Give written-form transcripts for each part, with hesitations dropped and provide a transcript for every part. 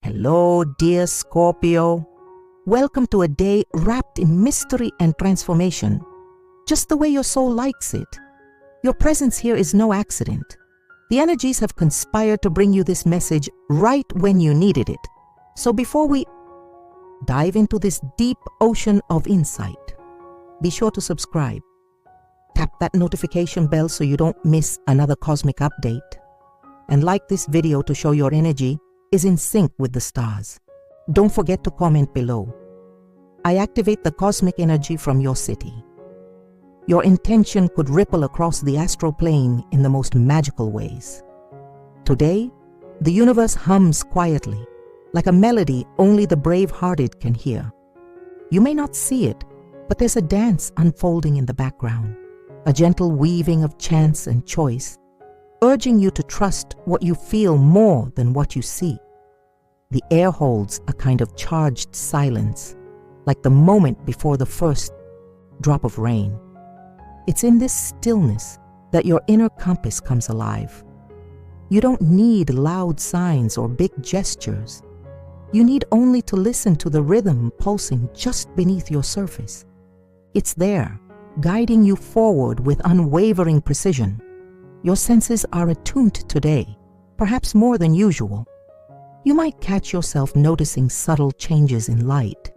Hello, dear Scorpio. Welcome to a day wrapped in mystery and transformation, just the way your soul likes it. Your presence here is no accident. The energies have conspired to bring you this message right when you needed it. So before we dive into this deep ocean of insight, be sure to subscribe. Tap that notification bell so you don't miss another cosmic update. And like this video to show your energy is in sync with the stars. Don't forget to comment below. I activate the cosmic energy from your city. Your intention could ripple across the astral plane in the most magical ways. Today, the universe hums quietly, like a melody only the brave-hearted can hear. You may not see it, but there's a dance unfolding in the background, a gentle weaving of chance and choice, urging you to trust what you feel more than what you see. The air holds a kind of charged silence, like the moment before the first drop of rain. It's in this stillness that your inner compass comes alive. You don't need loud signs or big gestures. You need only to listen to the rhythm pulsing just beneath your surface. It's there, guiding you forward with unwavering precision. Your senses are attuned today, perhaps more than usual. You might catch yourself noticing subtle changes in light,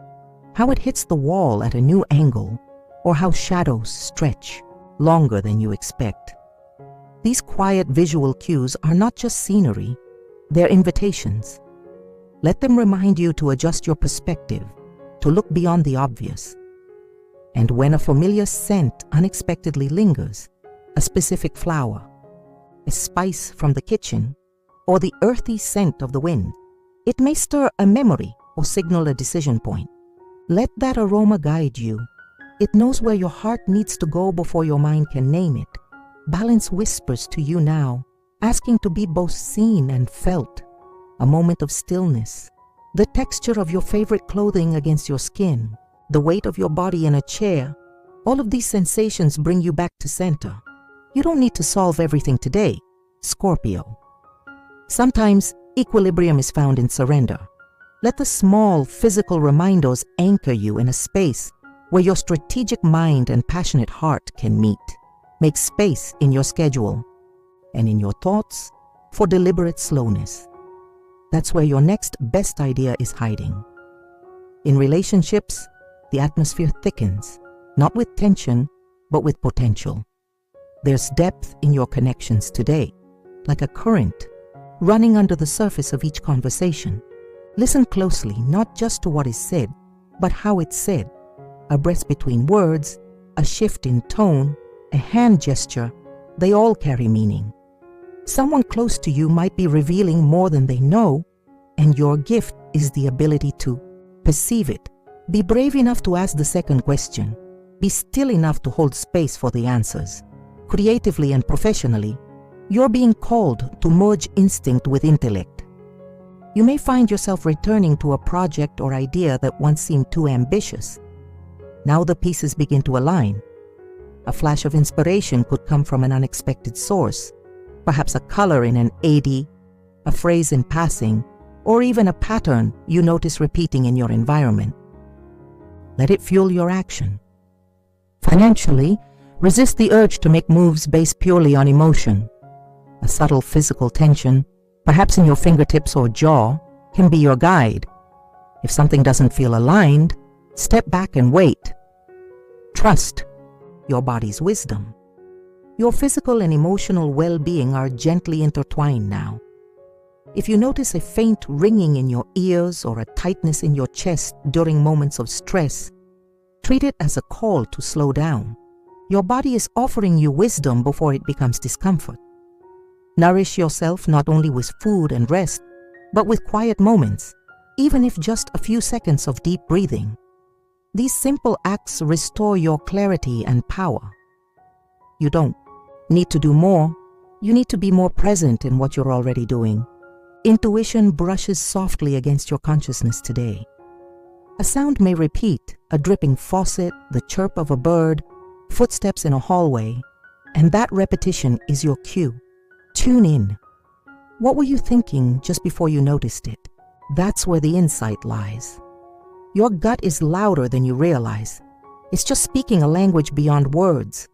how it hits the wall at a new angle, or how shadows stretch longer than you expect. These quiet visual cues are not just scenery, they're invitations. Let them remind you to adjust your perspective, to look beyond the obvious. And when a familiar scent unexpectedly lingers, a specific flower, a spice from the kitchen, or the earthy scent of the wind, it may stir a memory or signal a decision point. Let that aroma guide you. It knows where your heart needs to go before your mind can name it. Balance whispers to you now, asking to be both seen and felt. A moment of stillness, the texture of your favorite clothing against your skin, the weight of your body in a chair, all of these sensations bring you back to center. You don't need to solve everything today, Scorpio. Sometimes equilibrium is found in surrender. Let the small physical reminders anchor you in a space where your strategic mind and passionate heart can meet. Make space in your schedule and in your thoughts for deliberate slowness. That's where your next best idea is hiding. In relationships, the atmosphere thickens, not with tension, but with potential. There's depth in your connections today, like a current running under the surface of each conversation. Listen closely, not just to what is said, but how it's said. A breath between words, a shift in tone, a hand gesture, they all carry meaning. Someone close to you might be revealing more than they know, and your gift is the ability to perceive it. Be brave enough to ask the second question. Be still enough to hold space for the answers. Creatively and professionally, you're being called to merge instinct with intellect. You may find yourself returning to a project or idea that once seemed too ambitious. Now the pieces begin to align. A flash of inspiration could come from an unexpected source, perhaps a color in an AD, a phrase in passing, or even a pattern you notice repeating in your environment. Let it fuel your action. Financially, resist the urge to make moves based purely on emotion. A subtle physical tension, perhaps in your fingertips or jaw, can be your guide. If something doesn't feel aligned, step back and wait. Trust your body's wisdom. Your physical and emotional well-being are gently intertwined now. If you notice a faint ringing in your ears or a tightness in your chest during moments of stress, treat it as a call to slow down. Your body is offering you wisdom before it becomes discomfort. Nourish yourself not only with food and rest, but with quiet moments, even if just a few seconds of deep breathing. These simple acts restore your clarity and power. You don't need to do more. You need to be more present in what you're already doing. Intuition brushes softly against your consciousness today. A sound may repeat, a dripping faucet, the chirp of a bird, footsteps in a hallway, and that repetition is your cue. Tune in. What were you thinking just before you noticed it? That's where the insight lies. Your gut is louder than you realize. It's just speaking a language beyond words.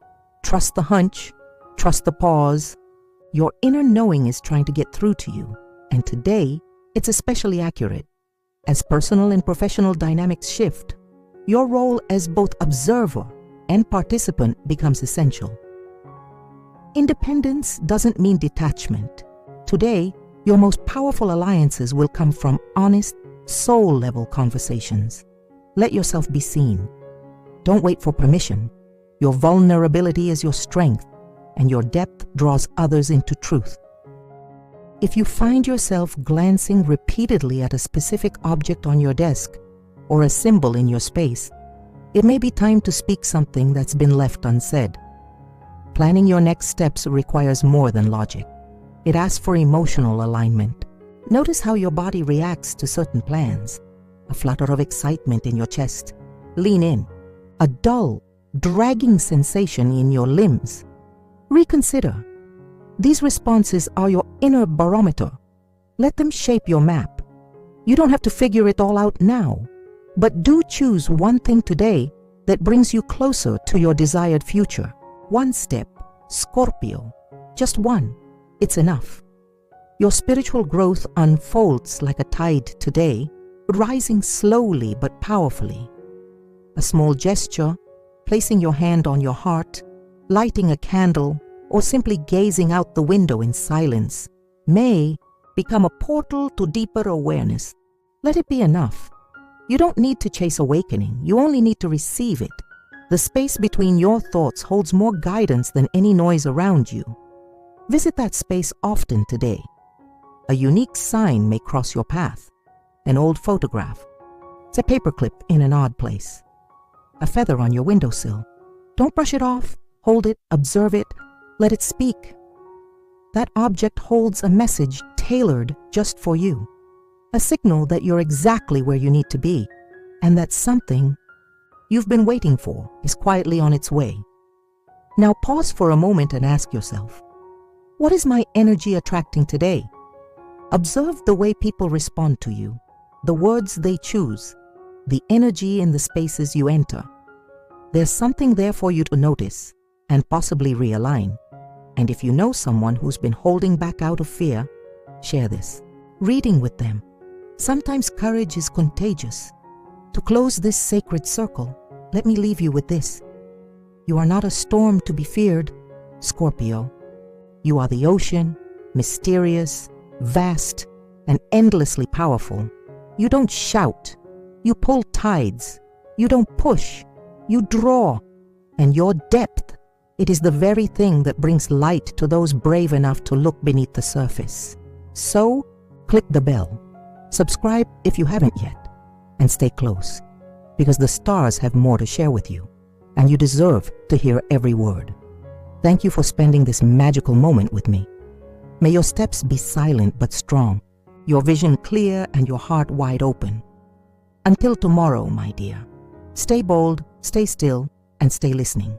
Trust the hunch, trust the pause. Your inner knowing is trying to get through to you, and today it's especially accurate. As personal and professional dynamics shift, your role as both observer and participant becomes essential. Independence doesn't mean detachment. Today, your most powerful alliances will come from honest, soul-level conversations. Let yourself be seen. Don't wait for permission. Your vulnerability is your strength, and your depth draws others into truth. If you find yourself glancing repeatedly at a specific object on your desk or a symbol in your space, it may be time to speak something that's been left unsaid. Planning your next steps requires more than logic. It asks for emotional alignment. Notice how your body reacts to certain plans. A flutter of excitement in your chest. Lean in. A dull, dragging sensation in your limbs. Reconsider. These responses are your inner barometer. Let them shape your map. You don't have to figure it all out now, but do choose one thing today that brings you closer to your desired future. One step, Scorpio. Just one. It's enough. Your spiritual growth unfolds like a tide today, rising slowly but powerfully. A small gesture, placing your hand on your heart, lighting a candle, or simply gazing out the window in silence may become a portal to deeper awareness. Let it be enough. You don't need to chase awakening. You only need to receive it. The space between your thoughts holds more guidance than any noise around you. Visit that space often today. A unique sign may cross your path. An old photograph. It's a paperclip in an odd place. A feather on your windowsill. Don't brush it off. Hold it, observe it, let it speak. That object holds a message tailored just for you. A signal that you're exactly where you need to be, and that something you've been waiting for is quietly on its way. Now pause for a moment and ask yourself, what is my energy attracting today? Observe the way people respond to you, the words they choose, the energy in the spaces you enter. There's something there for you to notice and possibly realign. And if you know someone who's been holding back out of fear, share this. Reading with them. Sometimes courage is contagious. To close this sacred circle, let me leave you with this. You are not a storm to be feared, Scorpio. You are the ocean, mysterious, vast, and endlessly powerful. You don't shout. You pull tides. You don't push. You draw. And your depth, it is the very thing that brings light to those brave enough to look beneath the surface. So, click the bell. Subscribe if you haven't yet. And stay close, because the stars have more to share with you, and you deserve to hear every word. Thank you for spending this magical moment with me. May your steps be silent but strong, your vision clear and your heart wide open. Until tomorrow, my dear. Stay bold, stay still, and stay listening.